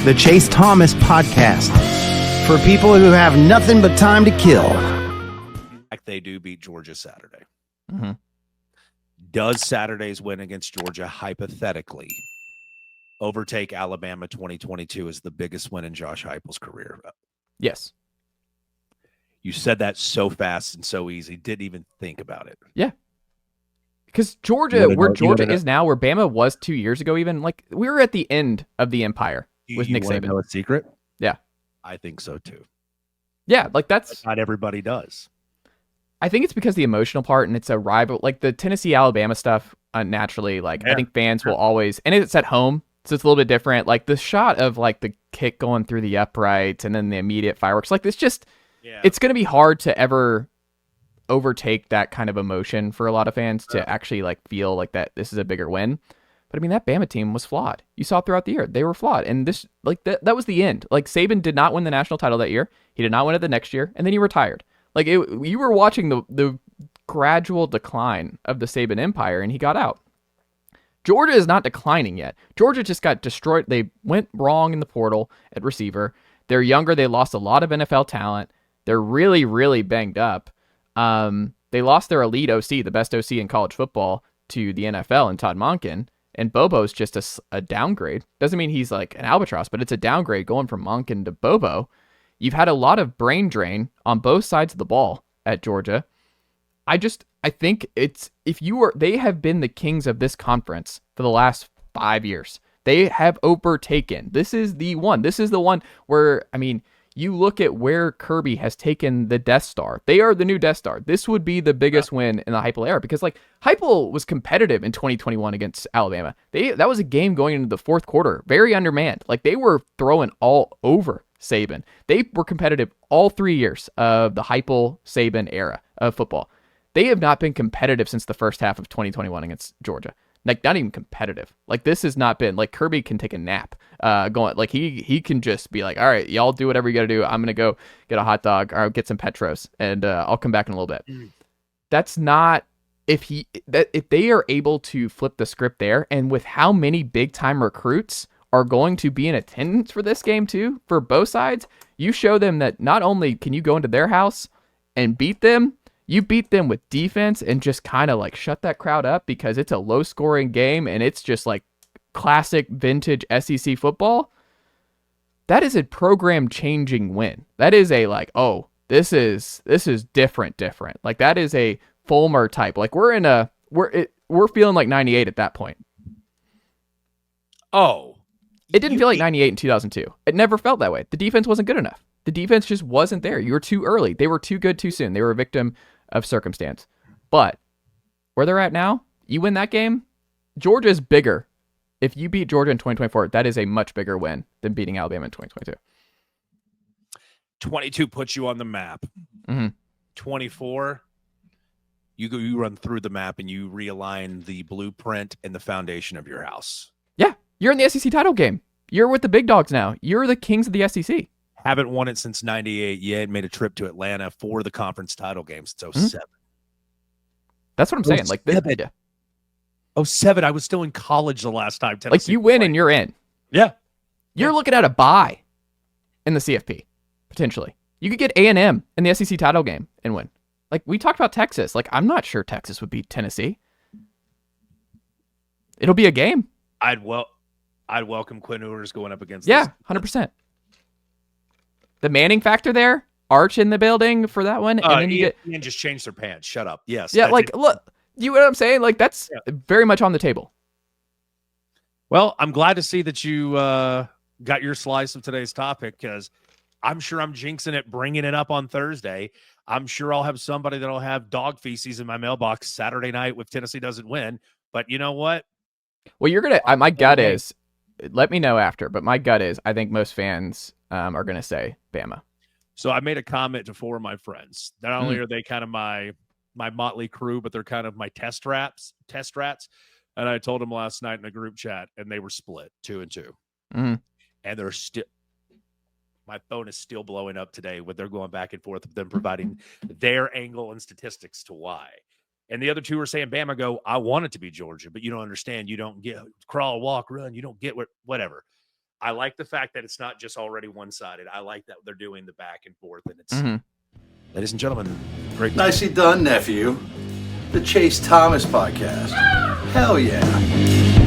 the Chase Thomas Podcast, for people who have nothing but time to kill. They do beat Georgia Saturday. Mm-hmm. Does Saturday's win against Georgia hypothetically overtake Alabama 2022 as the biggest win in Josh Heupel's career? Yes. You said that so fast and so easy. Didn't even think about it. Yeah. Because Georgia, where Georgia is now, where Bama was 2 years ago, even, like, we were at the end of the empire with Nick Saban. Know a secret? Yeah. I think so too. Yeah, like that's... Not everybody does. I think it's because the emotional part, and it's a rival, like the Tennessee-Alabama stuff, naturally, like, yeah. I think fans will always, and it's at home, so it's a little bit different. Like, the shot of, like, the kick going through the uprights and then the immediate fireworks, like, it's just, it's going to be hard to ever overtake that kind of emotion for a lot of fans to actually, like, feel like that this is a bigger win. But I mean, that Bama team was flawed. You saw it throughout the year. They were flawed. And this, like, that was the end. Like, Saban did not win the national title that year. He did not win it the next year. And then he retired. Like, you were watching the gradual decline of the Saban empire, and he got out. Georgia is not declining yet. Georgia just got destroyed. They went wrong in the portal at receiver. They're younger. They lost a lot of NFL talent. They're really, really banged up. They lost their elite OC, the best OC in college football, to the NFL, and Todd Monken. And Bobo's just a downgrade. Doesn't mean he's like an albatross, but it's a downgrade going from Monken to Bobo. You've had a lot of brain drain on both sides of the ball at Georgia. I think they have been the kings of this conference for the last 5 years. They have overtaken. This is the one. This is the one where, I mean, you look at where Kirby has taken the Death Star. They are the new Death Star. This would be the biggest win in the Heupel era, because, like, Heupel was competitive in 2021 against Alabama. That was a game going into the fourth quarter, very undermanned. Like, they were throwing all over Saban. They were competitive all 3 years of the Heupel-Saban era of football. They have not been competitive since the first half of 2021 against Georgia. Like, not even competitive. Like, this has not been, like, Kirby can take a nap going, like, he can just be like, all right, y'all do whatever you got to do. I'm going to go get a hot dog or get some Petros, and I'll come back in a little bit. That's not, if they are able to flip the script there, and with how many big time recruits are going to be in attendance for this game too, for both sides, you show them that not only can you go into their house and beat them, you beat them with defense and just kind of like shut that crowd up, because it's a low scoring game and it's just like classic vintage SEC football. That is a program changing win. That is a, like, oh, this is different. Like, that is a Fulmer type. Like, we're feeling like 98 at that point. Oh, it didn't feel like 98 in 2002. It never felt that way. The defense wasn't good enough. The defense just wasn't there. You were too early. They were too good too soon. They were a victim of circumstance. But where they're at now, you win that game, Georgia is bigger. If you beat Georgia in 2024, that is a much bigger win than beating Alabama in 2022. 22 puts you on the map. Mm-hmm. 24, you run through the map and you realign the blueprint and the foundation of your house. Yeah, you're in the SEC title game. You're with the big dogs now. You're the kings of the SEC. Haven't won it since 98 yet. Made a trip to Atlanta for the conference title games. It's 07. That's what I'm saying. Like, this, 07, I was still in college the last time. Tennessee like, you win and you're in. Yeah. You're looking at a bye in the CFP, potentially. You could get A&M in the SEC title game and win. Like, we talked about Texas. Like, I'm not sure Texas would beat Tennessee. It'll be a game. I'd welcome Quinn Ewers going up against. Yeah, 100%. The Manning factor there, Arch in the building for that one, and then you Ian just changed their pants. Shut up. Yes. Yeah, like, look, you know what I'm saying? Like, that's very much on the table. Well, I'm glad to see that you got your slice of today's topic, because I'm sure I'm jinxing it, bringing it up on Thursday. I'm sure I'll have somebody that'll have dog feces in my mailbox Saturday night if Tennessee doesn't win. But you know what? Well, you're going to, my gut is, let me know after, but my gut is, I think most fans are going to say Bama. So I made a comment to 4 of my friends. Not only are they kind of my motley crew, but they're kind of my test rats. And I told them last night in a group chat, and they were split 2 and 2. Mm-hmm. And they're still, my phone is still blowing up today with they're going back and forth with them providing their angle and statistics to why. And the other 2 are saying, Bama, go, I want it to be Georgia, but you don't understand. You don't get crawl, walk, run. You don't get whatever. I like the fact that it's not just already one-sided. I like that they're doing the back and forth, and it's, ladies and gentlemen, great. Nicely done, nephew. The Chase Thomas Podcast. Hell yeah.